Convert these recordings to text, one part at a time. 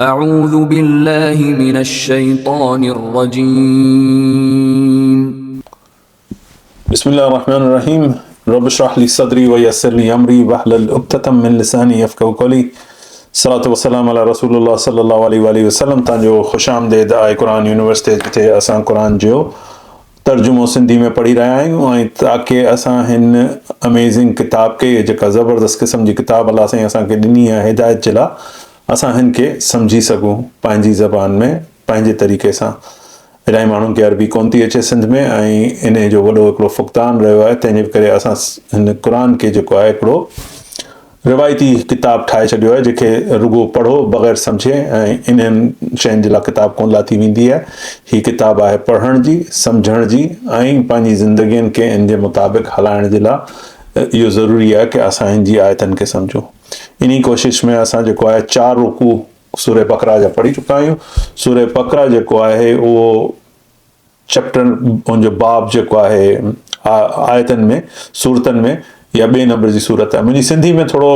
أعوذ بالله من الشيطان الرجيم बिस्मिल्लाहिर्रहमानिर्रहीम रब इश्रह ली सदरी व यस्सिर ली अमरी वहलुल उक़्दतम मिन लिसानी यफ़क़हू क़ौली। सलातु वस्सलाम अला रसूलिल्लाह सल्लल्लाहु अलैहि वसल्लम। तव्हांजो ख़ुशामदीद आहे क़ुरान यूनिवर्सिटी, जिथे असां क़ुरान जो तर्जुमो सिंधी में पढ़ी रहिया आहियूं ऐं ताकी असां हिन अमेज़िंग किताब खे, जेका ज़बरदस्त क़िस्म जी किताब अलाह साईं असांखे ॾिनी आहे हिदायत जे लाइ, असां हिन खे सम्झी सघूं पंहिंजी ज़बान में पंहिंजे तरीक़े सां। इलाही माण्हुनि खे अरबी कोन थी अचे सिंध में, ऐं इन जो वॾो हिकिड़ो फ़ुक़दान रहियो आहे। तंहिंजे करे असां हिन क़ुरान खे जेको आहे हिकिड़ो रिवायती किताब ठाहे छॾियो आहे, जेके रुॻो पढ़ो बग़ैर सम्झे ऐं इन्हनि शयुनि जे लाइ किताब कोन लाथी वेंदी आहे। हीअ किताब आहे पढ़ण जी, सम्झण जी ऐं पंहिंजी ज़िंदगियुनि खे इन जे मुताबिक़ हलाइण जे लाइ इहो ज़रूरी आहे कि असां हिन जी आयतनि खे सम्झूं। इन कोशिश में असां जेको आहे 4 रुकू सूरह बक़रा जा पढ़ी चुका आहियूं। सूरह बक़रा जेको आहे उहो चैप्टर, उनजो बाब जेको आहे आयतनि में, सूरतनि में, या 2 नंबर जी सूरत आहे। मुंहिंजी सिंधी में थोरो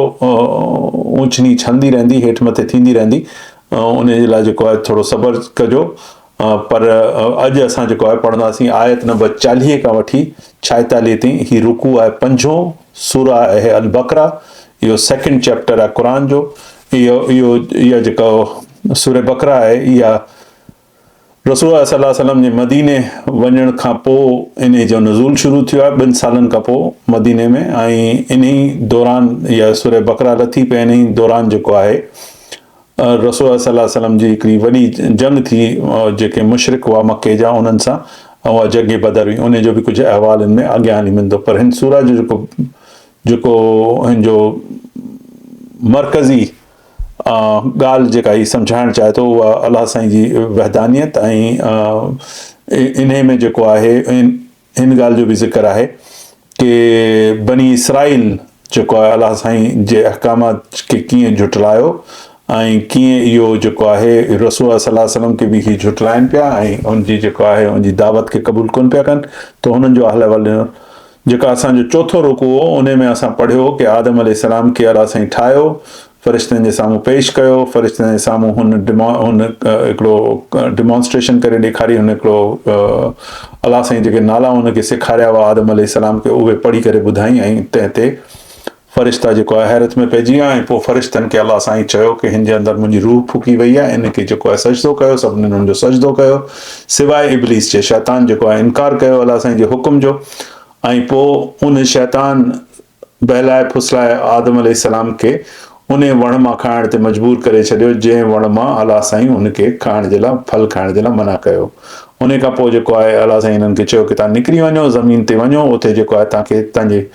ऊंच नीच हलंदी रहंदी, हेठि मथे थींदी रहंदी, उन जे लाइ जेको आहे थोरो सब्र कजो। पर अॼु असां जेको आहे पढ़ंदासीं आयत नंबर 40 खां वठी 46 ताईं। हीउ रुकू आहे 5हों, सूरह आहे अल बक़रा, इहो 2nd चैप्टर आहे क़ुरान जो। इहा जेका सूरह बक़रा आहे, इहा रसूल सल्लल्लाहु अलैहि वसल्लम जे मदीने वञण खां पोइ इन जो नुज़ूल शुरू थियो आहे, 2 सालनि खां पोइ मदीने में। ऐं इन ई दौरान इहा सूरह बक़रा लथी पे, इन ई दौरान जेको आहे रसूल सल्लल्लाहु अलैहि वसल्लम जी हिकिड़ी वॾी जंग थी, जेके मुशरिक हुआ मके जा, उन्हनि सां, उहा जंग बदर हुई। उन जो बि कुझु अहवाल हिन में अॻियां हली वेंदो। पर हिन सूरह जो जेको हिन जो मरकज़ी ॻाल्हि जेका ही सम्झाइणु चाहे थो, उहा अलाह साईं जी वहदानियत ऐं इन में जेको आहे हिन ॻाल्हि जो बि ज़िक्र आहे कि बनी इसराइल जेको आहे अलाह साईं जे अहकामात खे कीअं झुटलायो ऐं कीअं इहो जेको आहे रसूल सल्लल्लाहु अलैहि वसल्लम खे बि ही झुटलाइनि पिया ऐं उनजी जेको आहे उनजी दावत खे क़बूल कोन पिया कनि। त हुननि जो अहल वल जेका असांजो चोथों रुकू हो, उन में असां पढ़ियो कि आदम अलैहिस्सलाम खे अलाह साईं ठाहियो, फ़रिश्तनि जे साम्हूं पेश कयो, फ़रिश्तनि जे साम्हूं हुन हिकिड़ो डिमॉन्स्ट्रेशन करे ॾेखारी, हुन हिकिड़ो अलाह साईं जेके नाला हुनखे सेखारिया हुआ आदम अलैहिस्सलाम खे, उहे पढ़ी करे ॿुधाई। ऐं तंहिं ते फ़रिश्ता जेको आहे हैरत में पइजी विया ऐं पोइ फ़रिश्तनि खे अलाह साईं चयो कि हिन जे अंदरि मुंहिंजी रूह फूकी वई आहे, इन खे जेको आहे सजदो कयो। सभिनीनि हुनजो सजदो कयो सवाइ इब्लीस जे। शैतान जेको आहे इनकार कयो अलाह साईं जे हुकुम जो, ऐं पोइ उन शैतान बहलाए फुसलाए आदम अलैहिस्सलाम खे उन वण मां खाइण ते मजबूर करे छॾियो, जंहिं वण मां अलाह साईं उनखे खाइण जे लाइ, फल खाइण जे लाइ मना कयो। उन खां पोइ जेको आहे अलाह साईं हिननि खे चयो कि तव्हां निकिरी वञो, ज़मीन ते वञो, उते जेको आहे तव्हांखे तव्हांजे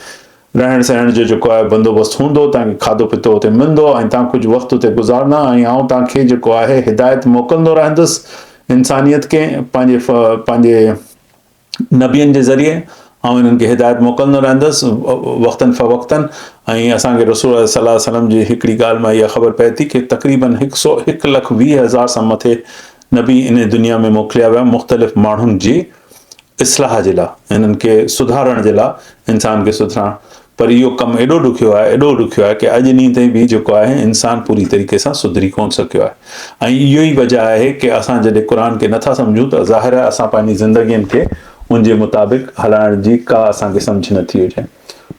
रहण सहण जो जेको आहे बंदोबस्तु हूंदो, तव्हांखे खाधो पीतो उते मिलंदो ऐं तव्हां कुझु वक़्तु उते गुज़ारंदा, ऐं आउं तव्हांखे जेको आहे हिदायत मोकिलींदो रहंदुसि इंसानियत खे पंहिंजे नबियनि जे ज़रिए, ऐं इन्हनि खे हिदायत मोकिलींदो रहंदुसि वक़्तनि फ़वक़्तनि। ऐं असांखे रसूल सल्लल्लाहु अलैहि वसल्लम जी हिकिड़ी ॻाल्हि मां इहा ख़बर पए थी कि तक़रीबन 1,20,000 सां मथे नबी इन दुनिया में मोकिलिया विया, मुख़्तलिफ़ माण्हुनि जी इस्लाह जे लाइ, हिननि खे सुधारण जे लाइ, इंसान खे सुधारण। पर इहो कमु एॾो ॾुखियो आहे कि अॼु ॾींहं ताईं बि जेको आहे इंसान पूरी तरीक़े सां सुधरी कोन सघियो आहे। ऐं इहो ई वजह आहे कि असां जॾहिं क़ुर खे नथा सम्झूं त ज़ाहिर आहे असां पंहिंजी ज़िंदगियुनि खे उन जे मुताबिक़ हलाइण जी का असांखे सम्झ नथी हुजे।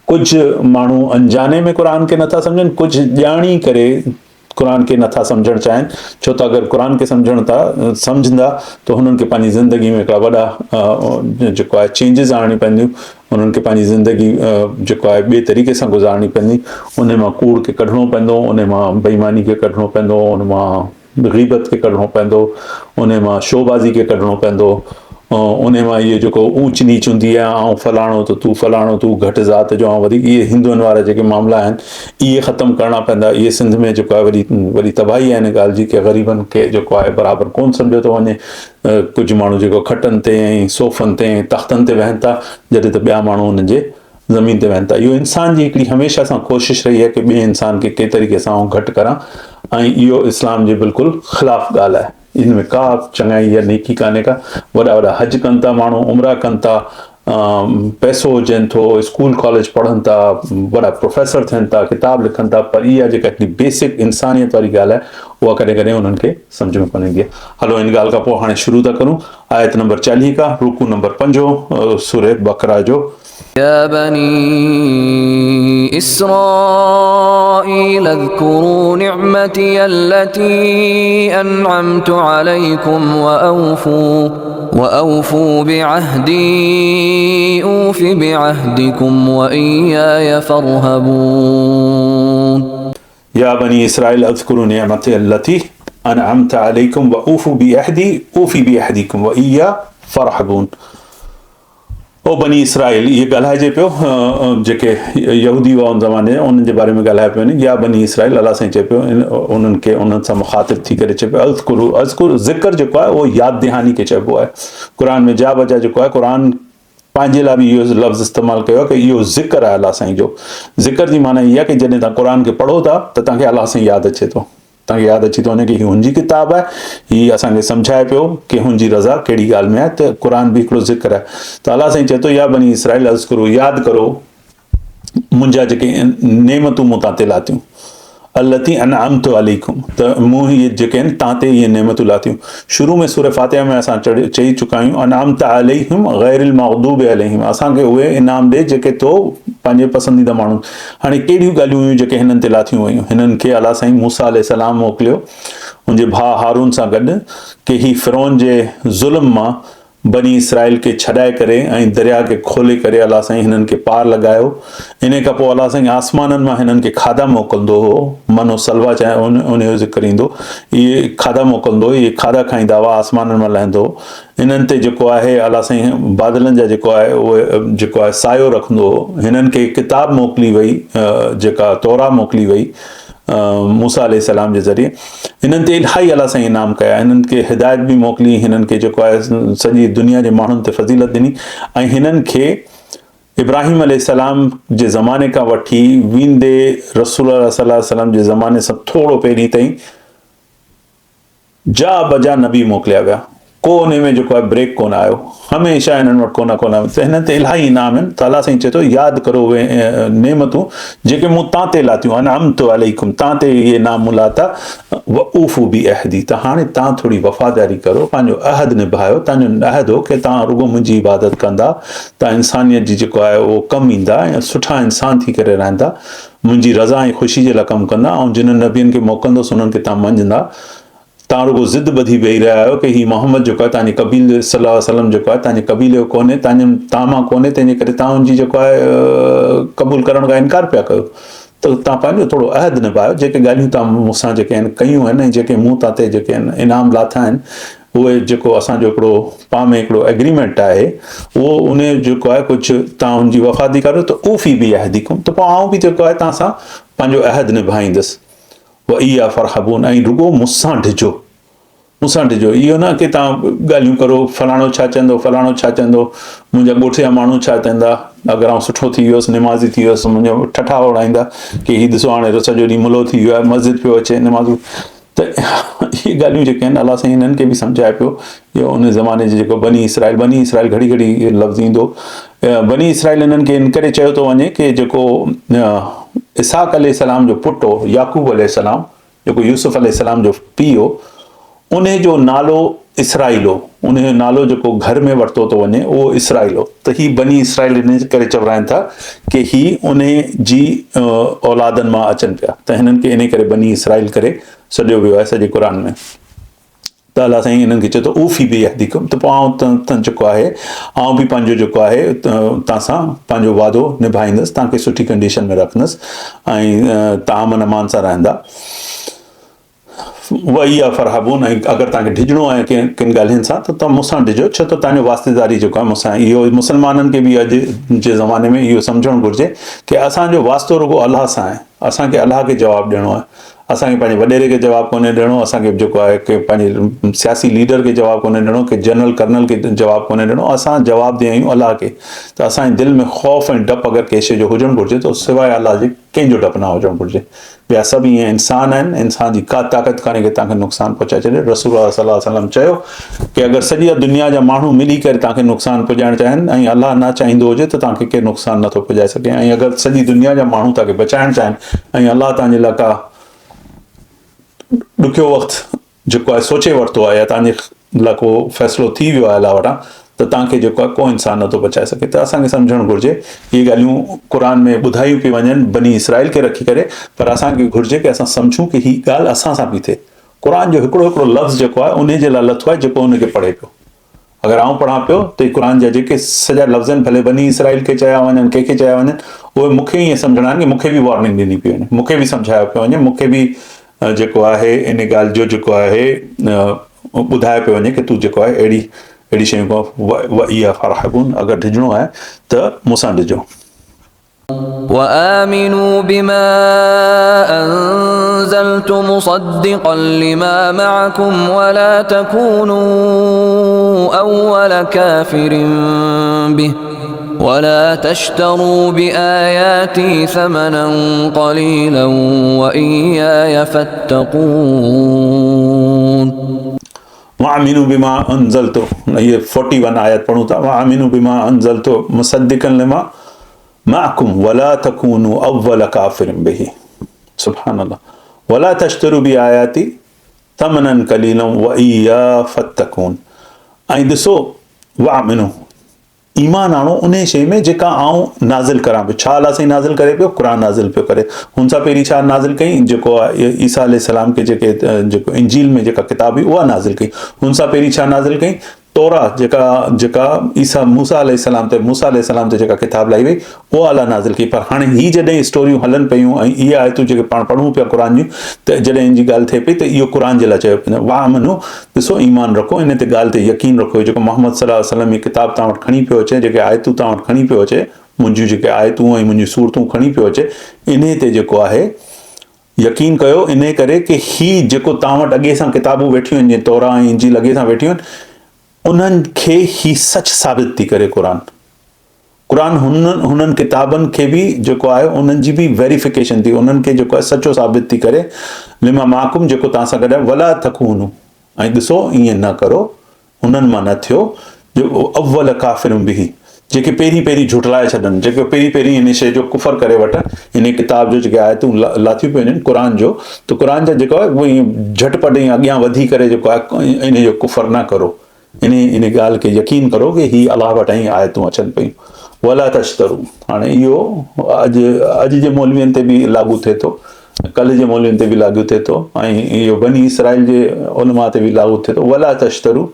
कुझु माण्हू अनजाने में क़ुर खे नथा सम्झनि, कुझु ॼाणी करे क़ुर खे नथा सम्झणु चाहिनि। छो त अगरि क़ुर खे सम्झंदा त हुननि खे पंहिंजी ज़िंदगी में हिकिड़ा वॾा जेको आहे चेंजिस आणियूं पवंदियूं, उन्हनि खे पंहिंजी ज़िंदगी जेको आहे ॿिए तरीक़े सां गुज़ारणी पवंदी। उन मां कूड़ खे कढणो पवंदो, उन मां बेईमानी खे कढणो पवंदो, उन मां ग़ीबत खे कढणो पवंदो, उन मां शोबाज़ी खे कढणो पवंदो, उन मां इहो जेको ऊच नीच हूंदी आहे, ऐं फलाणो त तूं फलाणो, तूं घटि ज़ात जो ऐं वधीक, इहे हिंदुअनि वारा जेके मामला आहिनि इहे ख़तमु करणा पवंदा। इहे सिंध में जेको आहे वॾी तबाही आहे हिन ॻाल्हि जी कि ग़रीबनि खे जेको आहे बराबरि कोन सम्झियो थो वञे। कुझु माण्हू जेको खटनि ते ऐं सोफ़नि ते ऐं तख़्तनि ते वेहनि था, जॾहिं त ॿिया माण्हू हुननि जे ज़मीन ते वेहनि था। इहो इंसान जी हिकिड़ी हमेशह सां कोशिशि रही आहे कि ॿिए इंसान खे कंहिं तरीक़े सां घटि करां, ऐं इहो इस्लाम जे बिल्कुलु ख़िलाफ़ु ॻाल्हि आहे। इन में का चङाई या नेकी कान्हे का। वॾा हज कनि था माण्हू, उमरा कनि था, पैसो हुजनि थो, स्कूल कॉलेज पढ़नि था, वॾा प्रोफेसर थियनि था, किताब लिखनि था, पर इहा जेका हिकिड़ी बेसिक इंसानियत वारी ॻाल्हि आहे उहा कॾहिं कॾहिं उन्हनि खे सम्झ में कोन ईंदी आहे। हलो इन ॻाल्हि खां पोइ हाणे शुरू था करूं आयत नंबर 40 खां, रुकू नंबर 5 सूरह बकरा जो। يا بني إسرائيل اذكروا نعمتي التي أنعمت عليكم وأوفوا بعهدي أوف بعهدكم وإياي فارهبون يا بني إسرائيل اذكروا نعمتي التي أنعمت عليكم وأوفوا بعهدي أوف بعهدكم وإياي فارهبون। ओ बनी इसराइल, ये ॻाल्हाइजे पियो जेके यहूदी हुआ उन ज़माने उन्हनि जे बारे में ॻाल्हाए पियो वञे। या बनी इसराइल, अलाह साईं चए पियो उन्हनि खे उन्हनि सां मुखातिब थी करे चए पियो अज़कुरु ज़िक्र जेको आहे उहो यादि दहानी खे चइबो आहे। क़ुर में जा बजा जेको आहे क़ुर पंहिंजे लाइ बि इहो लफ़्ज़ इस्तेमालु कयो आहे कि इहो ज़िक्र आहे अलाह साईं जो। ज़िक्र जी माना इहा आहे कि जॾहिं तव्हां क़ुर खे पढ़ो था त तव्हांखे अलाह साईं यादि अचे थो, तव्हांखे यादि अची थो वञे कि हीअ हुनजी किताब आहे, हीअ असांखे सम्झाए पियो कि हुनजी रज़ा कहिड़ी ॻाल्हि में आहे, त क़ुर बि हिकिड़ो ज़िक्र आहे। त अलाह साईं चए थो या बनी इसराइल अज़कुरु, यादि करो मुंहिंजा जेके नेमतूं मूं तां ते लाथियूं, अल्लती अनअमतु अलैकुम, त मूं इहे जेके आहिनि तव्हां ते इहे नेमतूं लाथियूं। शुरू में सूरह फातिहा में असां चई चुका आहियूं अनअमत अलैहिम गैरिल मग़दूब अलैहिम, असांखे उहे इनाम ॾे जेके तो पंहिंजे पसंदीदा माण्हू। हाणे कहिड़ियूं ॻाल्हियूं हुयूं जेके हिननि ते लाथियूं वयूं? हिननि खे अलाह साईं मूसा अलैहिस्सलाम मोकिलियो मुंहिंजे भाउ हारून सां गॾु कि ही फ़िरौन जे ज़ुल्म मां बनी इसराइल खे छॾाए करे ऐं दरिया खे खोले करे अलाह साईं हिननि खे पार लॻायो। इन खां पोइ अलाह साईं आसमाननि मां हिननि खे खाधा मोकिलींदो हो, मनो सलवा चाहे उन जो ज़िक्र ईंदो, इहे खाधा मोकिलींदो, इहे खाधा खाईंदा हुआ, आसमाननि मां लहंदो। इन्हनि ते जेको आहे अलाह साईं बादलनि जा जेको आहे उहे जेको आहे सायो रखंदो हो। हिननि खे किताब मोकिली वई जेका तौरा मोकिली वई मूसा अलैहिस्सलाम जे ज़रिए। हिननि ते इलाही अलाह साईं इनाम कया, हिननि खे हिदायत बि मोकिली, हिननि खे जेको आहे सॼी दुनिया जे माण्हुनि ते फज़ीलत ॾिनी ऐं हिननि खे इब्राहिम अलैहिस्सलाम जे ज़माने खां वठी वेंदे रसूल सल्लल्लाहु अलैहि वसल्लम जे ज़माने सां थोरो पहिरीं ताईं जा बजा नबी मोकिलिया विया। को उन में जेको आहे ब्रेक कोन आयो, हमेशह हिननि वटि कोन आयो। त हिननि ते इलाही इनाम आहिनि। त अलाह साईं चए थो यादि करो उहे नेमतूं जेके मूं तव्हां ते लाथियूं, अनअमतु अलैकुम, तव्हां ते इहे इनाम मूं लाथा, वऊफ़ू बि अहदी, त हाणे तव्हां थोरी वफ़ादारी करो, पंहिंजो अहद निभायो। तव्हांजो अहद हो कि तव्हां रुगो मुंहिंजी इबादत कंदा, तव्हां इंसानियत जी जेको आहे उहो कमु ईंदा ऐं सुठा इंसान थी करे रहंदा, मुंहिंजी रज़ा ऐं ख़ुशी जे लाइ कमु कंदा, ऐं जिन्हनि नबियनि खे मोकिलींदुसि उन्हनि खे तव्हां मञंदा। तव्हां रुगो ज़िद ॿधी वेही रहिया आहियो कि हीउ मोहम्मद जेको आहे तव्हांजे कबीले सल्लल्लाहु अलैहि वसल्लम जेको आहे तव्हांजे कबीले जो कोन्हे, तव्हां मां कोन्हे, तंहिंजे करे तव्हां हुनजी जेको आहे क़बूल करण खां इनकार पिया कयो। त तव्हां पंहिंजो थोरो अहद निभायो। जेके ॻाल्हियूं तव्हां मूंसां जेके आहिनि कयूं आहिनि ऐं जेके मूं तव्हां ते जेके आहिनि इनाम लाथा आहिनि, उहे जेको असांजो हिकिड़ो पाण में हिकिड़ो एग्रीमेंट आहे, उहो उन जेको आहे कुझु तव्हां हुनजी वफ़ादी करो त ऊफ़ी बि अहदीकुम, त पोइ आउं बि जेको आहे तव्हां सां पंहिंजो अहद निभाईंदुसि। व इहा फरहबून, ऐं रुगो मूंसां ढिजो, मूंसां ढिजो। इहो न कि तव्हां ॻाल्हियूं करो फलाणो छा चवंदो, फलाणो छा चवंदो, मुंहिंजा ॻोठ जा माण्हू छा चवंदा, अगरि आउं सुठो थी वियुसि, निमाज़ी थी वियुसि, मुंहिंजो ठठा उड़ाईंदा कि हीउ ॾिसो हाणे सॼो ॾींहुं मुलो थी वियो आहे, मस्जिद पियो अचे, निमाज़ूं। त इहे ॻाल्हियूं जेके आहिनि अलाह साईं हिननि खे बि सम्झाए पियो। इहो उन ज़माने जे जेको बनी इसराइल घड़ी घड़ी इहो लफ़्ज़ ईंदो। बनी इसराइल हिननि खे इन करे चयो थो वञे कि जेको इसहाक़ अलैहिस्सलाम जो पुटु हो, याकूब अलैहिस्सलाम, जेको यूसुफ अलैहिस्सलाम जो पीउ हो, उन जो नालो इसराइल हो। उन जो नालो जेको घर में वरितो थो वञे उहो इसराइल हो। त ही बनी इसराइल इन करे चवराइनि था कि ही उन जी औलादनि मां अचनि पिया, त हिननि खे इन करे बनी इसराइल करे सॾियो वियो आहे सॼे क़ुर में। त अलाह साईं हिननि खे चए थो ऊफ़ी बि अहदीकुम, त पोइ आउं जेको आहे आउं बि पंहिंजो जेको आहे तव्हां सां पंहिंजो वादो निभाईंदुसि, तव्हांखे सुठी कंडीशन में रखंदुसि ऐं तव्हां अमन अमान सां रहंदा। वही आहे फरहबून, ऐं अगरि तव्हांखे ढिजणो आहे किन ॻाल्हियुनि सां त तव्हां मूंसां ढिजो, छो त तव्हांजो वास्तेदारी जेको आहे मूंसां, इहो मुस्लमाननि खे बि अॼु जे ज़माने में इहो सम्झणु घुरिजे कि असांजो वास्तो रुगो अलाह सां आहे। असांखे अलाह खे जवाबु ॾियणो आहे। असांखे पंहिंजे वॾेरे खे जवाबु कोन्हे ॾियणो, असांखे जेको आहे कि पंहिंजे सियासी लीडर खे जवाबु कोन्हे ॾियणो, कि जनरल कर्नल खे जवाबु कोन्हे ॾियणो, असां जवाबु ॾियूं आहियूं अलाह खे। त असांजे दिलि में ख़ौफ़ ऐं डपु अगरि कंहिं शइ जो हुजणु घुरिजे त सवाइ अलाह जे कंहिंजो डपु न हुजणु घुरिजे। ॿिया सभु ईअं इंसान आहिनि, इंसान जी का ताक़त कान्हे कि तव्हांखे नुक़सानु पहुचाए छॾे। रसूल सल्लल्लाहु अलैहि वसल्लम चयो कि अगरि सॼी दुनिया जा माण्हू मिली करे तव्हांखे नुक़सानु पुॼाइणु चाहिनि ऐं अलाह न चाहींदो हुजे त तव्हांखे केरु नुक़सानु नथो पुॼाए सघे। ऐं अगरि सॼी दुनिया जा माण्हू तव्हांखे बचाइणु चाहिनि ऐं अलाह तव्हांजे लाइ का ॾुखियो वक़्तु जेको आहे सोचे वरितो आहे या तव्हांजे लाइ को फ़ैसिलो थी वियो आहे अलाह वटां, त तव्हांखे जेको आहे को इंसानु नथो बचाए सघे। त असांखे सम्झणु घुरिजे, इहे ॻाल्हियूं क़ुर में ॿुधायूं पई वञनि बनी इसराइल खे रखी करे, पर असांखे घुरिजे कि असां सम्झूं कि हीअ ॻाल्हि असां सां बि थिए। क़ुर जो हिकिड़ो हिकिड़ो लफ़्ज़ जेको आहे उन जे लाइ लथो आहे जेको उनखे पढ़े पियो। अगरि आउं पढ़ां पियो त क़ुर जा जेके सॼा लफ़्ज़ आहिनि, भले बनी इसराइल खे चया वञनि, कंहिंखे चया वञनि, उहे मूंखे ईअं सम्झणा आहिनि कि मूंखे बि वॉर्निंग ॾिनी पई वञे, मूंखे बि सम्झायो पियो वञे, मूंखे बि जेको आहे इन ॻाल्हि जो जेको आहे ॿुधाए पियो वञे कि तूं जेको आहे अहिड़ी शयूं खां इहा फ़रहबून अगरि ॾिजणो आहे त मूंसां ॾिजो। وآمنوا بما أنزلت مصدقا لما معكم ولا تكونوا أول كافر به ولا تشتروا بآياتي ثمنا قليلا وإياي فاتقون। وآمنوا بما أنزلت، ये 41 आयत पढ़ूं था। وآمنوا بما أنزلت مصدقا لما معكم ولا تكونوا أول كافر به، सुभान अल्लाह। ولا تشتروا بآياتي ثمنا قليلا وإياي فاتقون। ऐं ॾिसो وآمنوا ईमान आणो उन शइ में जेका आउं नाज़िल करां पियो। छा अलाह साईं नाज़िल करे पियो? क़ुर नाज़िल पियो करे। हुन सां पहिरीं छा नाज़िल कई? जेको आहे ईसा अलैहिस्सलाम खे जेको इंजील में जेका किताब हुई उहा नाज़िल कई। हुन सां पहिरीं छा नाज़िल कई? तौरा जेका ईसा मूसा अलैहिस्सलाम ते जेका किताब लाई वई उहा अलाह नाज़िल कई। पर हाणे ही जॾहिं स्टोरियूं हलनि पियूं ऐं इहे आयतूं जेके पाण पढ़ूं पिया क़ुर जूं, त जॾहिं इन जी ॻाल्हि थिए पई त इहो क़ुर जे लाइ चयो पियो। वाह मनो, ॾिसो ईमान रखो, इन ते ॻाल्हि ते यकीन रखो। जेको मोहम्मद सल्लल्लाहु अलैहि वसल्लम जी किताब तव्हां वटि खणी पियो अचे, जेके आयतूं तव्हां वटि खणी पियो अचे, मुंहिंजियूं जेके आयतूं ऐं मुंहिंजियूं सूरतूं खणी पियो अचे, इन ते जेको आहे यकीन कयो। इन करे कि ही जेको तव्हां वटि अॻे सां किताबूं वेठियूं आहिनि, जीअं तौरा ऐं इंजील अॻे सां वेठियूं आहिनि, उन्हनि खे ही सच साबित थी करे। क़ुर हुननि किताबनि खे बि जेको आहे उन्हनि जी बि वेरिफिकेशन थी, उन्हनि खे जेको आहे सचो साबित थी करे। लिमा माकुम जेको तव्हां सां गॾु आहे, वला तकूनु, ऐं ॾिसो ईअं न करो, उन्हनि मां न थियो जो अव्वल काफ़िरुन बिही, जेके पहिरीं झुटलाए छॾनि, जेके पहिरीं इन शइ जो कुफर करे वठनि। इन किताब जो जेके आयतूं लाथियूं पियूं आहिनि क़ुर जो, त क़ुर जा जेको आहे उहो ईअं झटपट ई अॻियां वधी करे जेको आहे इन जो कुफर न करो। इन ॻाल्हि खे यकीन करो कि ही अलाह वटां ई आयतूं अचनि पियूं। वला तश्तरू, हाणे इहो अॼु जे मौलवियुनि ते बि लागू थिए थो, कल्ह जे मौलवियुनि ते बि लागू थिए थो, ऐं इहो बनी इसराइल जे उलमा ते बि लागू थिए थो। वला तश्तरू,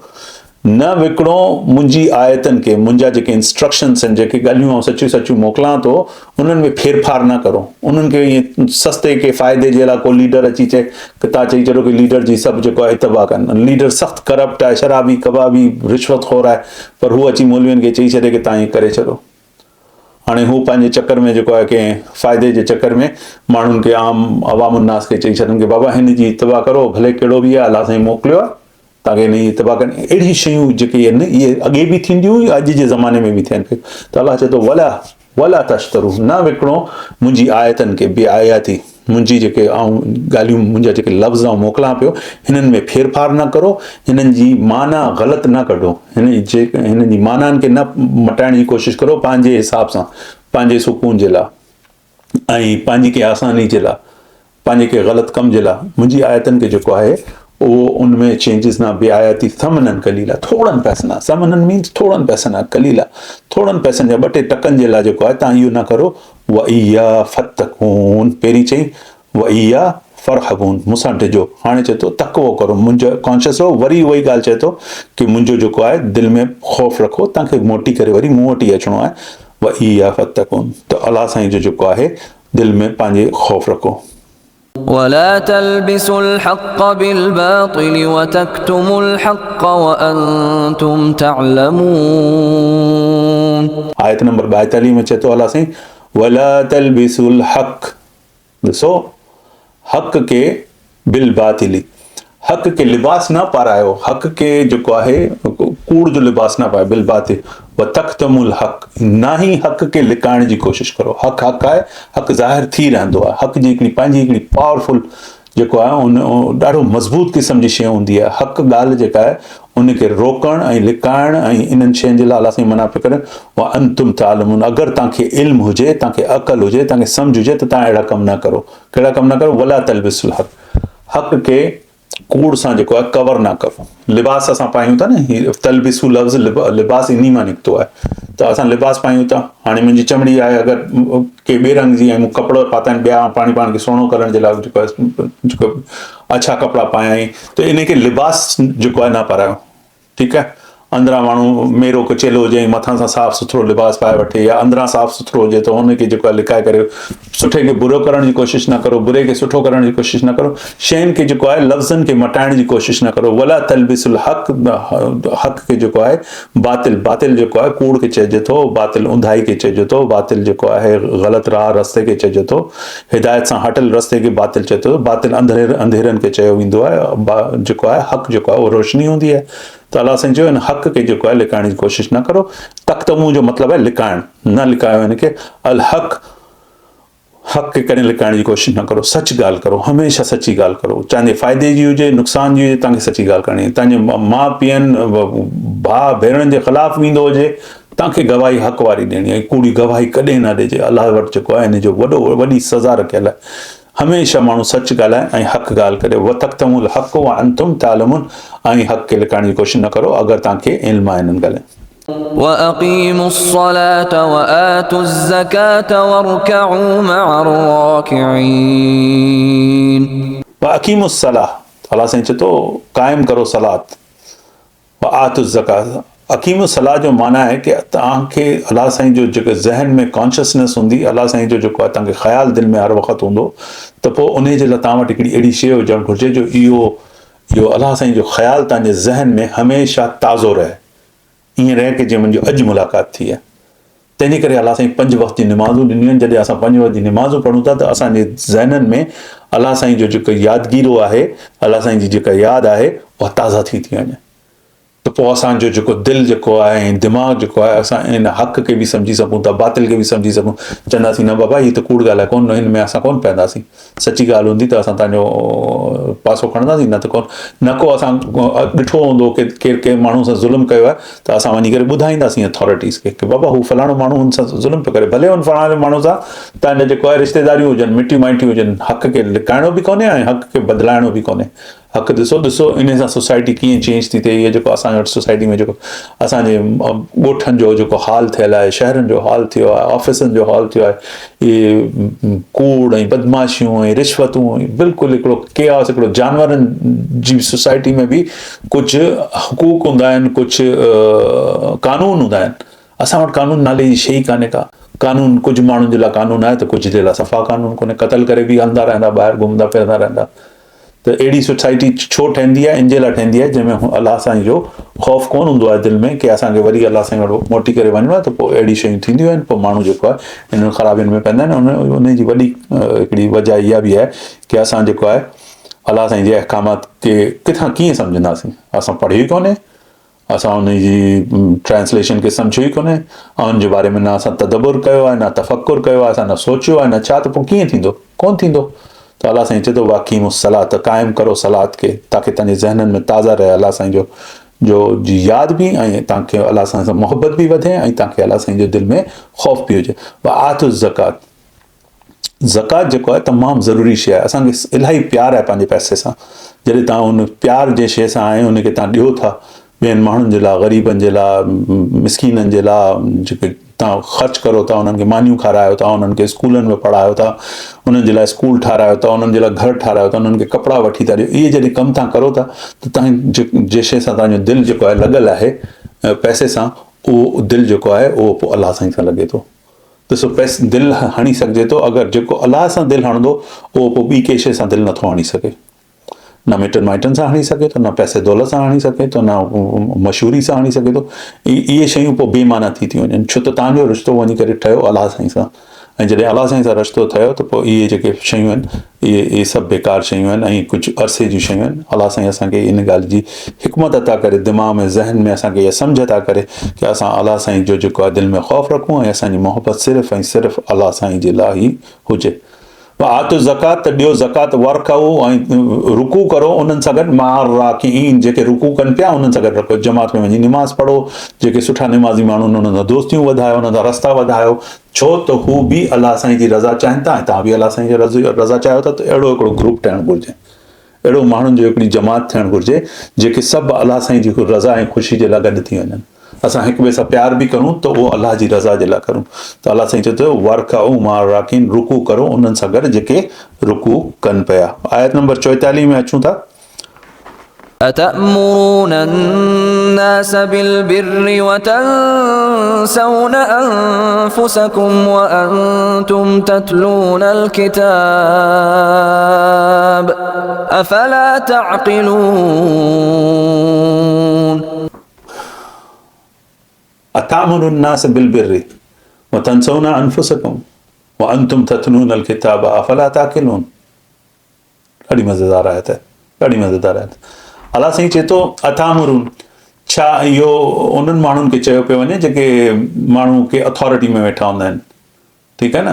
न विकिणो मुंहिंजी आयतनि खे, मुंहिंजा जेके इंस्ट्रक्शन्स आहिनि, जेके ॻाल्हियूं सचियूं सचियूं मोकिलां थो, उन्हनि में फेरफार न करो। उन्हनि खे ईअं सस्ते के फ़ाइदे जे लाइ को लीडर अची चए कि तव्हां चई छॾो कि लीडर जी सभु जेको आहे इतबा कनि। लीडर सख़्तु करप्ट आहे, शराबी, कबाबी, रिश्वतखोर आहे, पर हू अची मौलवियुनि खे चई छॾे कि तव्हां ईअं करे छॾो। हाणे हू पंहिंजे चकर में जेको आहे कंहिं फ़ाइदे जे चकर में माण्हुनि खे, आम अवामुन्नास खे चई छॾनि कि बाबा हिन जी इतबा करो, भले कहिड़ो बि आहे, अलाह साईं मोकिलियो आहे, तव्हांखे हिन जी इतबा करणी। अहिड़ी शयूं जेके आहिनि इहे अॻे बि थींदियूं, अॼु जे ज़माने में बि थियनि पियूं। त अलाह चए थो वला तश्तरू, न विकिणो मुंहिंजी आयतनि खे, बे आयाती, मुंहिंजी जेके ॻाल्हियूं, मुंहिंजा जेके लफ़्ज़ मोकिलां पियो, हिननि में फेरफार न करो, हिननि जी माना ग़लति न कढो, हिननि जी मानानि खे न मटाइण जी कोशिशि करो पंहिंजे हिसाब सां, पंहिंजे सुकून जे लाइ ऐं पंहिंजी कंहिं आसानी जे लाइ, पंहिंजे कंहिं ग़लति कम जे लाइ। मुंहिंजी आयतनि खे जेको आहे उहो उनमें चेंजिस न, बे आयाती समननि कलीला, थोड़नि पैसनि, समननि मीन्स थोड़नि पैसनि, कलीला थोड़नि पैसनि जा 2-3 टकनि जे लाइ जेको आहे तव्हां इहो न करो। व इया फतकून, पहिरीं चई व इया फरहबून, मूंसां ॾिजो। हाणे चए थो तकवो करो, मुंहिंजो कॉन्शियस रहो। वरी उहा ई ॻाल्हि चए थो कि मुंहिंजो जेको आहे दिलि में ख़ौफ़ रखो, तव्हांखे मोटी करे वरी मूं वटि ई अचिणो आहे। व इया फतकून, त अलाह साईं जो जेको आहे दिलि में पंहिंजे ख़ौफ़ रखो। ولا تلبسوا الحق بالباطل وتكتموا الحق وأنتم تعلمون। आयत नंबर 42 में चए थो अलाह साईं वला तलबिसुल हक़, ॾिसो हक़ के बिल बातिली, हक़ के लिबास न पारायो, हक़ के जेको आहे कूड़ जो लिबास न पाए, बिल बातिल व तख्तमुल हक़, ना ही हक़ के लिकाइण जी कोशिश करो। हक़ हक़ आहे, हक़ ज़ाहिर थी रहंदो आहे। हक़ जी हिकिड़ी पंहिंजी हिकिड़ी पावरफुल जेको आहे उन ॾाढो मज़बूत क़िस्म जी शइ हूंदी आहे। हक़ ॻाल्हि जेका आहे उनखे रोकण ऐं लिकाइण ऐं इन्हनि शयुनि जे लाइ अलाह साईं मना पियो करे, व अंतुम तालमून, अगरि तव्हांखे इल्मु हुजे, तव्हांखे अक़ल हुजे, तव्हांखे सम्झ हुजे त तव्हां अहिड़ा कम न करो। कहिड़ा कम न करो? वला तलबिसुल हक़, हक़ के कूड़ सां जेको आहे कवर न करो। लिबास असां पायूं था न, हीउ तलबिसु लफ़्ज़ लिबास इन मां निकितो आहे। त असां लिबास पायूं था, हाणे मुंहिंजी चमड़ी आहे, अगरि के ॿिए रंग जी ऐं मूं कपिड़ा पाता आहिनि ॿिया, पाण खे सुहिणो करण जे लाइ जेको अच्छा कपिड़ा पाया आहिनि, त इनखे लिबास जेको आहे न पारायो। ठीकु आहे, अंदरां माण्हू मेरो कुचेलो हुजे ऐं मथां सां साफ़ सुथिरो लिबास पाए वठे, या अंदरां साफ़ सुथिरो हुजे त हुनखे जेको आहे लिकाए करे सुठे खे बुरो करण जी कोशिश न करो, बुरे खे सुठो करण जी कोशिश न करो, शयुनि खे जेको आहे लफ़्ज़नि खे मटाइण जी कोशिश न करो। वला तलबिसुल हक़, हक़ खे जेको आहे बातिल, बातिल जेको आहे कूड़ खे चइजे थो, बातिल ऊंधाई खे चइजे थो, बातिल जेको आहे ग़लति राह रस्ते खे चइजे थो, हिदायत सां हटियल रस्ते खे बातिल चए थो, बातिल अंधेरनि खे चयो वेंदो आहे। जेको आहे हक़ जेको आहे उहो रोशनी हूंदी आहे। त अलाह साईं चयो हिन हक़ खे जेको आहे लिकाइण जी कोशिश न करो। तख्तमू जो मतिलबु आहे लिकाइण, न लिकायो हिनखे। अल हक़, हक़ खे कॾहिं लिकाइण जी कोशिश न करो। सच ॻाल्हि करो, हमेशह सची ॻाल्हि करो, तव्हांजे फ़ाइदे जी हुजे, नुक़सान जी हुजे, तव्हांखे सची ॻाल्हि करणी आहे। तव्हांजे माउ पीउनि भाउ भेणनि जे ख़िलाफ़ु वेंदो हुजे, तव्हांखे गवाही हक़ वारी ॾियणी आहे। कूड़ी गवाही कॾहिं न ॾिजे। अलाह वटि जेको आहे हिन जो वॾी सज़ा रखियल आहे। हमेशह माण्हू सच ॻाल्हाए ऐं हक़ ॻाल्हि करे। व तख्तमुल हक़ व अंतुम तालमून, ऐं हक़ खे लिकाइण जी कोशिश न करो अगरि तव्हांखे इल्मु आहे हिननि ॻाल्हियुनि। وأقيموا الصلاة وآتوا الزكاة واركعوا مع الراكعين. अकीमुस सलाह, अलाह साईं चए थो क़ाइमु करो सलात। व आतुज़ ज़कात, अकीमुस सलाह जो माना आहे कि तव्हांखे अलाह साईं जो जेको ज़हन में कॉन्शियसनेस हूंदी, अलाह साईं जो जेको आहे तव्हांखे ख़्यालु दिलि में हर वक़्तु हूंदो, त पोइ उन जे लाइ तव्हां वटि हिकिड़ी अहिड़ी शइ हुजणु घुरिजे जो इहो अलाह साईं जो ख़्यालु तव्हांजे ज़हन में हमेशह ताज़ो रहे। ईअं रहे कि जीअं मुंहिंजी अॼु मुलाक़ात थी आहे। तंहिंजे करे अलाह साईं 5 वक़्त जी निमाज़ूं ॾिनियूं आहिनि। जॾहिं असां 5 वक़्त जी निमाज़ूं पढ़ूं था त असांजे ज़हननि में अलाह साईं जो जेको यादगीरो आहे, अलाह साईं जी जेका यादि आहे उहा ताज़ा थी वञे। त पोइ असांजो जेको दिलि जेको आहे ऐं दिमाग़ु जेको आहे, असां इन हक़ खे बि सम्झी सघूं था, बातिल खे बि सम्झी सघूं। चवंदासीं न बाबा हीअ त कूड़ ॻाल्हि आहे, कोन, हिन में असां कोन पवंदासीं। सची ॻाल्हि हूंदी त असां तव्हांजो पासो खणंदासीं, न त कोन। न को असां ॾिठो हूंदो कि केरु कंहिं माण्हू सां ज़ुल्म कयो आहे त असां वञी करे ॿुधाईंदासीं अथॉरिटीज़ खे कि बाबा हू फलाणो माण्हू हुन सां ज़ुल्म पियो करे। भले हुन फलाणे माण्हू सां तव्हांजा जेको आहे रिश्तेदारियूं हुजनि, मिटी माइटियूं हुजनि, हक़ खे लिकाइणो बि कोन्हे ऐं हक़ खे बदिलाइणो बि कोन्हे। हक़ ॾिसो इन सां सोसाइटी कीअं चेंज थी थिए। इहो जेको असांजे वटि सोसाइटी में जेको असांजे ॻोठनि जो जेको हाल थियल आहे, शहरनि जो हाल थियो आहे, ऑफिसनि जो हाल थियो आहे, इहे कूड़ ऐं बदमाशियूं ऐं रिश्वतूं, बिल्कुलु हिकिड़ो केओस, हिकिड़ो जानवरनि जी सोसाइटी में बि कुझु हक़ूक़ हूंदा आहिनि, कुझु कानून हूंदा आहिनि। असां वटि कानून नाले जी शइ कान्हे का। कानून कुझु माण्हुनि जे लाइ कानून आहे त कुझु जे लाइ सफ़ा कानून कोन्हे। क़तल करे बि हलंदा रहंदा, ॿाहिरि घुमंदा फिरंदा रहंदा। त अहिड़ी सोसाइटी छो ठहंदी आहे? इन जे लाइ ठहंदी आहे जंहिंमें अलाह साईं जो ख़ौफ़ कोन हूंदो आहे दिलि में कि असांखे वरी अलाह साईं वटि मोटी करे वञिणो आहे। त पोइ अहिड़ी शयूं थींदियूं आहिनि, पोइ माण्हू जेको आहे हिननि ख़राबियुनि में पवंदा आहिनि। उन जी वॾी हिकिड़ी वजह इहा बि आहे कि असां जेको आहे अलाह साईं जे अहकामात खे किथां कीअं सम्झंदासीं। असां पढ़ियो ई कोन्हे, असां उन जी ट्रांसलेशन खे सम्झियो ई कोन्हे, ऐं उन जे बारे में न असां तदबुर कयो आहे, न तफ़क्कुर कयो आहे, असां न सोचियो आहे, न छा। त पोइ कीअं थींदो? कोन थींदो। त अलाह साईं चए थो वाक़ीम सलात, क़ाइमु करो सलात खे, ताकी तव्हांजे ज़हननि में ताज़ा रहे अलाह साईं जो जी यादि बि, ऐं तव्हांखे अलाह साईं सां मोहबत बि वधे, ऐं तव्हांखे अलाह साईं जो दिलि में ख़ौफ़ बि हुजे। व आतुज़ ज़कात, ज़कात जेको आहे तमामु ज़रूरी शइ आहे। असांखे इलाही प्यार आहे पंहिंजे पैसे सां। जॾहिं तव्हां उन प्यार जे शइ सां आहियो, उनखे तव्हां ॾियो था ॿियनि माण्हुनि जे लाइ, ग़रीबनि जे लाइ, मिसकीननि जे लाइ, जेके तव्हां ख़र्चु करो था, उन्हनि खे मानियूं खारायो था, उन्हनि खे स्कूलनि में पढ़ायो था, उन्हनि जे लाइ स्कूल ठारायो था, उन्हनि जे लाइ घर ठारायो था, उन्हनि खे कपिड़ा वठी था ॾियो। इहे जॾहिं कमु तव्हां करो था त तव्हां जे शइ सां तव्हांजो दिलि जेको आहे लॻल आहे पैसे सां, उहो दिलि जेको आहे उहो पोइ अलाह साईं सां लॻे थो। ॾिसो पैसे दिलि हणी सघिजे थो, अगरि जेको अलाह सां दिलि हणंदो उहो पोइ ॿी कंहिं शइ सां दिलि नथो हणी सघे। न मिटनि माइटनि सां हणी सघे थो, न पैसे दौलत सां हणी सघे थो, न मशहूरी सां हणी सघे थो। इहे शयूं पोइ बेमाना थी वञनि, छो त तव्हांजो रिश्तो वञी करे ठहियो अलाह साईं सां। ऐं जॾहिं अलाह साईं सां रश्तो थयो त पोइ इहे जेके शयूं आहिनि इहे सभु बेकार शयूं आहिनि ऐं कुझु अरसे जूं शयूं आहिनि। अलाह साईं असांखे इन ॻाल्हि जी हिकमत अता करे, दिमाग़ में ज़हन में असांखे इहा सम्झ अता करे कि असां अलाह साईं जो जेको आहे दिलि में ख़ौफ़ रखूं ऐं असांजी मोहबत सिर्फ़ु ऐं सिर्फ़ु अलाह साईं जे लाइ ई हुजे। आतु ज़कात त ॾियो ज़कात, वर्कओ ऐं रुकू करो उन्हनि सां गॾु मार राकिईन, जेके रुकू कनि पिया उन्हनि सां गॾु रखो, जमात में वञी निमाज़ पढ़ो, जेके सुठा निमाज़ी माण्हू उन्हनि सां दोस्तियूं वधायो, उन्हनि सां रस्ता वधायो, छो त हू बि अलाह साईं जी रज़ा चाहिनि था ऐं तव्हां बि अलाह साईं जी रज़ा चाहियो था। त अहिड़ो हिकिड़ो ग्रुप ठहिणु घुरिजे, अहिड़ो माण्हुनि जो हिकिड़ी जमात थियणु घुरिजे जेके सभु अलाह साईं जी रज़ा ऐं ख़ुशी जे लाइ गॾु थी वञनि। असां हिक ॿिए सां प्यार बि करूं त उहो अलाह जी रज़ा जे लाइ करूं। त अलाह साईं चए थो वर्कअ मां राकीन, रुकू करो उन्हनि सां गॾु जेके रुकू कनि पिया। आयत नंबर 44 में अचूं था। أتأمرون الناس بالبر وتنسون أنفسكم وأنتم تتلون الكتاب أفلا تعقلون أتأمرون الناس بالبر وتنسون أنفسكم وأنتم تتلون الكتاب أفلا تعقلون। ॾाढी मज़ेदार आयत है, ॾाढी मज़ेदार आयत। अलाह साईं चए थो अतामुरून, छा इहो उन्हनि माण्हुनि खे चयो पियो वञे जेके माण्हू के अथॉरिटी में वेठा हूंदा आहिनि, ठीकु आहे न,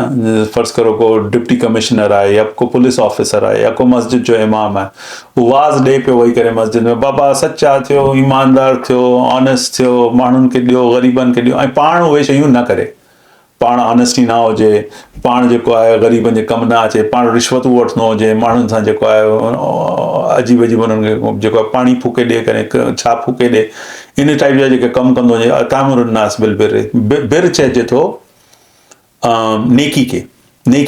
फ़र्ज़ु करो को डिप्टी कमिश्नर आहे या को पुलिस ऑफिसर आहे या को मस्जिद जो इमाम आहे, हू वाज़ ॾे पियो वेही करे मस्जिद में, बाबा सचा थियो, ईमानदार थियो, ऑनेस्ट थियो, माण्हुनि खे ॾियो, ग़रीबनि खे ॾियो, ऐं पाण उहे शयूं न करे, पाण ऑनेस्टी न हुजे, पाण जेको आहे ग़रीबनि जे कमु न अचे, पाण रिश्वतूं वठंदो हुजे, माण्हुनि सां जेको आहे अजीब अजीब उन्हनि खे जेको आहे पाणी फूके ॾिए करे छा फूके ॾिए, इन टाइप जा जेके कमु कंदो हुजे। अतामुरुन नास बिल बिर, बिर चइजे थो नेकी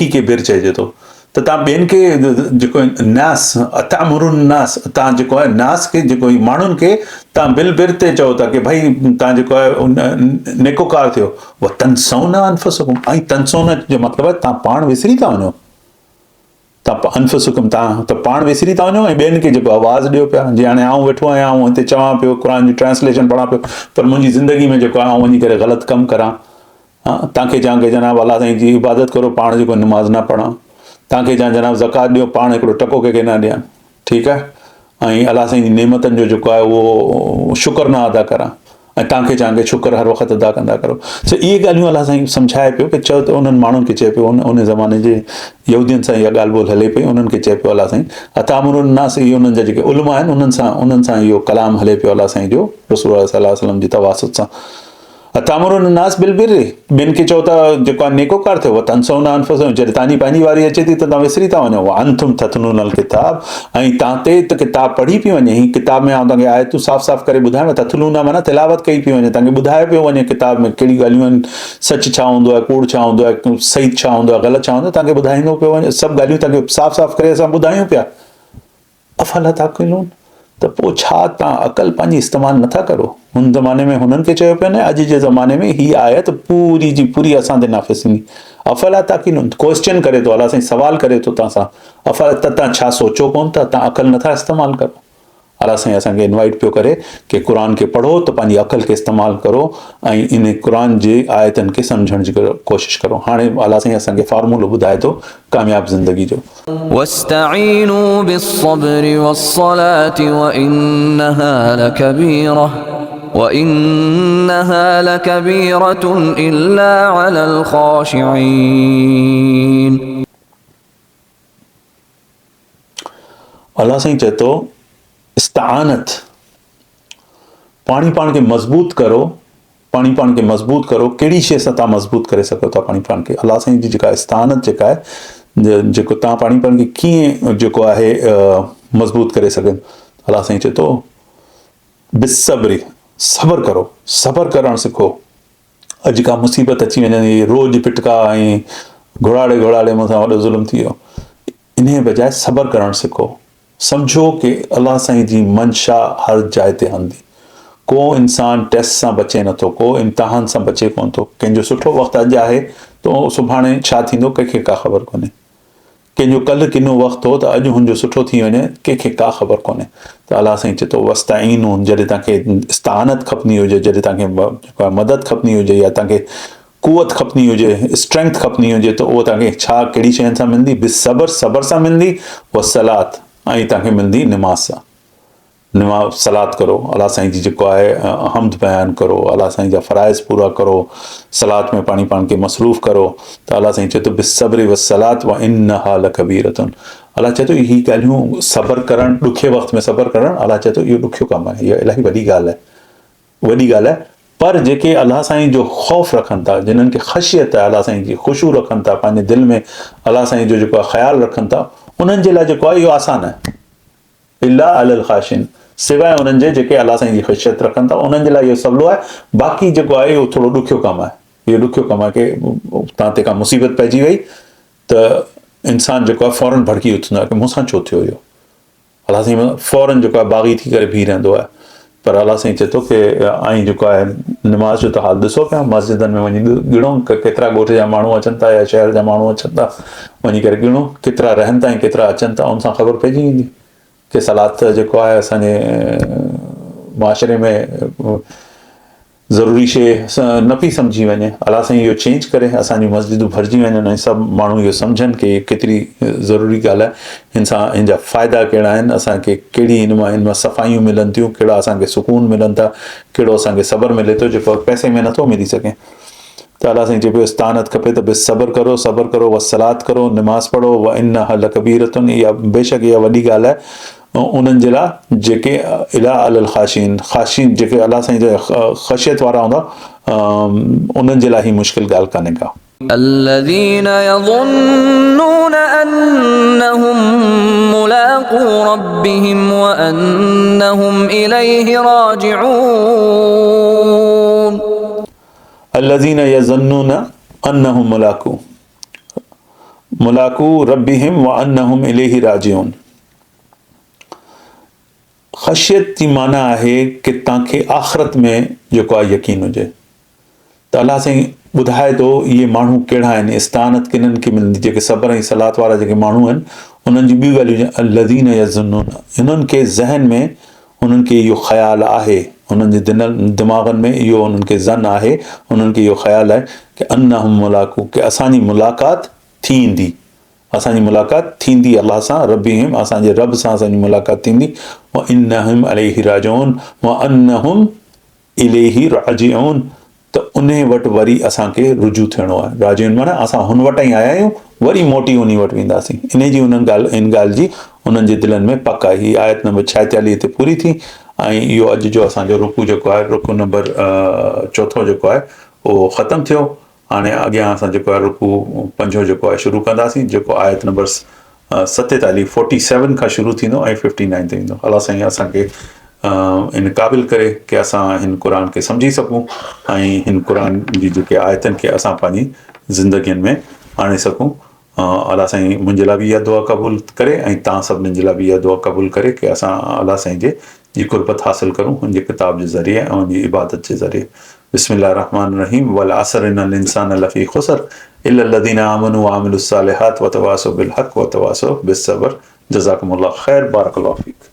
खे बिर चइजे थो। त तव्हां ॿियनि खे जेको नास, अतामुरुन नास, तव्हां जेको आहे नास खे जेको माण्हुनि खे तव्हां बिल बिर ते चओ था कि भई तव्हां जेको आहे नेकोकार थियो, उहा तनसौन अनफुसकुम, ऐं तनसौन जो मतिलबु आहे तव्हां पाण विसरी था वञो, तव्हां अनफुसकुम तव्हां त पाण विसरी था वञो ऐं ॿियनि खे जेको आवाज़ ॾियो पिया। जीअं हाणे आउं वेठो आहियां, आउं हिते चवां पियो, क़ुर जी ट्रांसलेशन पढ़ां पियो, पर मुंहिंजी ज़िंदगी में जेको आहे आउं वञी करे ग़लति कमु करां, तव्हांखे चवां कि जनाब अलाह साईं जी इबादत करो, पाण जेको नमाज़ न पढ़ां, तव्हांखे चवां जनाब ज़कात ॾियो, पाण हिकिड़ो टको कंहिंखे न ॾियां, ठीकु आहे, ऐं अलाह साईं जी नेमतनि जो जेको आहे उहो शुक्र न अदा करां, ऐं तव्हांखे चवां कि शुक्र हर वक़्तु अदा कंदा करो। त इहे ॻाल्हियूं अलाह साईं सम्झाए पियो कि चओ त उन्हनि माण्हुनि खे चए पियो, उन ज़माने जे यहूदियुनि सां इहा ॻाल्हि ॿोल हले पई, उन्हनि खे चए पियो अलाह साईं अतामुरुन नास, इहे उन्हनि जा जेके उलमा आहिनि उन्हनि सां इहो कलाम हले पियो अलाह साईं जो रसूल सल्लल्लाहु अलैहि वसल्लम जी तवासुत सां। अतामुरुन नास बिल बिर, ॿियनि खे चओ था जेको आहे नेकोकार थियो, तनसौन अनफुसकुम, जॾहिं तव्हांजी पंहिंजी वारी अचे थी त तव्हां विसरी था वञो, अंतुम ततलूनल किताब, ऐं तव्हां ते त किताब पढ़ी पई वञे, ही किताब में आउं तव्हांखे आयतूं साफ़ साफ़ करे ॿुधायां, ततलूना माना तिलावत कई पई वञे, तव्हांखे ॿुधायो पियो वञे किताब में कहिड़ी ॻाल्हियूं आहिनि, सच छा हूंदो आहे, कूड़ छा हूंदो आहे, सही छा हूंदो आहे, ग़लति छा हूंदो आहे, तव्हांखे ॿुधाईंदो पियो वञे, सभु ॻाल्हियूं तव्हांखे साफ़ साफ़ करे असां ॿुधायूं पिया। अफला ताक़िलून, त पोइ छा तव्हां अक़ल पंहिंजी इस्तेमालु नथा करो? हुन ज़माने में हुननि खे चयो पियो न, अॼु जे ज़माने में हीअ आयत पूरी जी पूरी असां ते नाफ़िज़ थींदी। अफला ताक़िलून, क्वेश्चन करे थो अलाह साईं, सवाल करे थो तव्हां सां, अफला त तव्हां छा सोचो कोन था, तव्हां अक़ल नथा इस्तेमालु करो। अलाह साईं असांखे इनवाइट पियो करे कि क़ुर खे पढ़ो त पंहिंजी अक़ल खे इस्तेमालु करो ऐं इन क़ुर जे आयतनि खे सम्झण जी कोशिशि करो। हाणे अलाह साईं असांखे फॉर्मूलो ॿुधाए थो कामयाब ज़िंदगी जो। واستعينوا بالصبر والصلاة وإنها لكبيرة إلا على الخاشعين। अलाह साईं चए थो इस्तानत, पाण खे मज़बूत करो, पाण खे मज़बूत करो। कहिड़ी शइ सां तव्हां मज़बूत करे सघो था पाण खे? अलाह साईं जी जेका इस्तानत जेका आहे, जेको तव्हां पाण खे कीअं जेको आहे मज़बूत करे सघनि, अलाह साईं चए थो बिसब्री, सब्र करो, सब्र करणु सिखो। अॼु का मुसीबत अची वञे, रोज़ फिटका ऐं घुराड़े मूंसां वॾो ज़ुल्म थी वियो, इन बजाए सब्र करणु सिखो। सम्झो कि अलाह साईं जी मंशा हर जाइ ते हलंदी। को इंसान टेस्ट सां बचे नथो, को इम्तिहान सां बचे कोन थो। कंहिंजो सुठो वक़्तु अॼु आहे त सुभाणे छा थींदो कंहिंखे का ख़बर कोन्हे। कंहिंजो कल्ह किनो वक़्तु हो त अॼु हुनजो सुठो थी वञे, कंहिंखे का ख़बर कोन्हे। त अलाह साईं चए थो वस्ताईनून, जॾहिं तव्हांखे इस्तानत खपंदी हुजे, जॾहिं तव्हांखे मदद खपंदी हुजे या तव्हांखे कुवत खपनी हुजे, स्ट्रेंथ खपनी हुजे, त उहो तव्हांखे छा कहिड़ी शयुनि सां मिलंदी? बिसबर, सबर सां मिलंदी। व सलात, ऐं तव्हांखे मिलंदी निमाज़ सां। निमाज़ सलात करो, अलाह साईं जी जेको आहे हम्द बयानु करो, अलाह साईं जा फ़राइज़ पूरा करो, सलात में पाण खे मसरूफ़ करो। त अलाह साईं चए थो बिसब्रि व सलात व इन्नहा लकबीरतुन। अलाह चए थो इही ॻाल्हियूं सबर करणु, ॾुखे वक़्त में सबर करणु, अलाह चए थो इहो ॾुखियो कमु आहे, इहा इलाही वॾी ॻाल्हि आहे, वॾी ॻाल्हि आहे। पर जेके अलाह साईं जो ख़ौफ़ रखनि था, जिन्हनि खे ख़शियत आहे, अलाह साईं जी ख़ुशू रखनि था, पंहिंजे दिलि में अलाह साईं जो जेको आहे ख़्यालु रखनि था, उन्हनि जे लाइ जेको आहे इहो आसानु आहे। इल्ला अलल ख़ाशिन, सिवाय उन्हनि जे जेके अलाह साईं जी ख़शियत रखनि था, उन्हनि जे लाइ इहो सवलो आहे। बाक़ी जेको आहे इहो थोरो ॾुखियो कमु आहे। इहो ॾुखियो कमु आहे की तव्हां ते का मुसीबत पइजी वई त इंसानु जेको आहे फ़ौरन भड़की उथंदो आहे की मूंसां छो थियो इहो। अलाह साईं फ़ौरन जेको आहे बाग़ी थी करे बीह रहंदो आहे। पर अलाह साईं चए थो की ऐं जेको आहे निमाज़ जो त हाल ॾिसो पिया, मस्जिदनि में वञी ॻिणो केतिरा ॻोठ जा माण्हू अचनि था या शहर जा माण्हू अचनि था, वञी करे ॻिणो केतिरा रहनि था ऐं केतिरा अचनि था, उन सां ख़बर पइजी वेंदी की सलात जेको आहे असांजे मुआशरे में ज़रूरी शइ न पई सम्झी वञे। अलाह साईं इहो चेंज करे, असांजी मस्जिदूं भरिजी वञनि ऐं सभु माण्हू इहो सम्झनि की केतिरी ज़रूरी ॻाल्हि आहे, हिन सां हिन जा फ़ाइदा कहिड़ा आहिनि, असांखे कहिड़ी हिन मां सफ़ाइयूं मिलनि थियूं, कहिड़ा असांखे सुकून मिलनि था, कहिड़ो असांखे सबर मिले थो जेको पैसे में नथो मिली सघे। त अलाह साईं चए पियो इस्तानत खपे त बसि सबर करो व सलात करो, निमाज़ पढ़ो, व इन्नहा लकबीरतुन, इहा बेशक इहा वॾी ॻाल्हि आहे उन्हनि जे लाइ जेके इला अलल ख़ाशिन, ख़ाशिन जेके अलाह साईं जा ख़शियत वारा हूंदा, उन्हनि जे लाइ ही मुश्किल ॻाल्हि कान्हे का। الذين يظنون أنهم ملاقو ربهم وأنهم إليه راجعون الذين يظنون أنهم ملاقو ربهم وأنهم إليه راجعون। ख़शियत जी माना आहे कि तव्हांखे आख़िरत में जेको आहे यकीन हुजे। त अलाह साईं ॿुधाए थो इहे माण्हू कहिड़ा आहिनि, इस्तानत किन्हनि खे मिलंदी, जेके सबर ऐं सलात वारा जेके माण्हू आहिनि, उन्हनि जी ॿियूं ॻाल्हियूं अल्लज़ीन यज़ुन्नून, हिननि खे ज़हन में उन्हनि खे इहो ख़्यालु आहे, उन्हनि जे दिमाग़नि में इहो उन्हनि खे ज़न आहे, उन्हनि खे इहो ख़्यालु आहे कि अन्नहुम मुलाक़ू, कि असांजी मुलाक़ात थींदी, असांजी मुलाक़ात थींदी अलाह सां, रब्बिहिम, असांजे रब सां असांजी मुलाक़ात थींदी। व इन्नहुम अलैहि राजिऊन व अन्नहुम इलैहि राजिऊन, त उन वटि वरी असांखे रुजू थियणो आहे। राजिऊन माना असां हुन वटि ई आया आहियूं, वरी मोटी उन वटि वेंदासीं। इन जी इन ॻाल्हि जी उन्हनि जे दिलनि में पक आहे। हीअ आयत नंबर 46 ते पूरी थी ऐं इहो अॼु जो असांजो रुकू जेको आहे, रुकू नंबर 4 जेको आहे उहो ख़तमु थियो। हाणे अॻियां असां जेको आहे रुकू 5 जेको आहे शुरू कंदासीं, जेको आयत नंबर 47 खां शुरू थींदो ऐं 59 ते ईंदो। अलाह साईं असांखे इन क़ाबिल करे कि असां हिन क़ुर खे सम्झी सघूं ऐं हिन क़ुर जी जेके आयतनि खे असां पंहिंजी ज़िंदगीअ में आणे सघूं। अलाह साईं मुंहिंजे लाइ बि इहा दुआ क़बूल करे ऐं तव्हां सभिनीनि जे लाइ बि इहा दुआ क़बूल करे कि असां अलाह साईं जी कुर्बत हासिल करूं हुनजे किताब जे ज़रिए ऐं हुनजी इबादत जे ज़रिए। बिस्मिल्लाहिर रहमानिर रहीम। वल असर इन्नल इंसान लफ़ी ख़ुसर इल्ला लज़ीना आमनू व अमिलुस सालिहात व तवासौ बिल हक़ व तवासौ बिस सब्र। जज़ाकुमुल्लाह ख़ैर। बारकल्लाहु फ़ीक।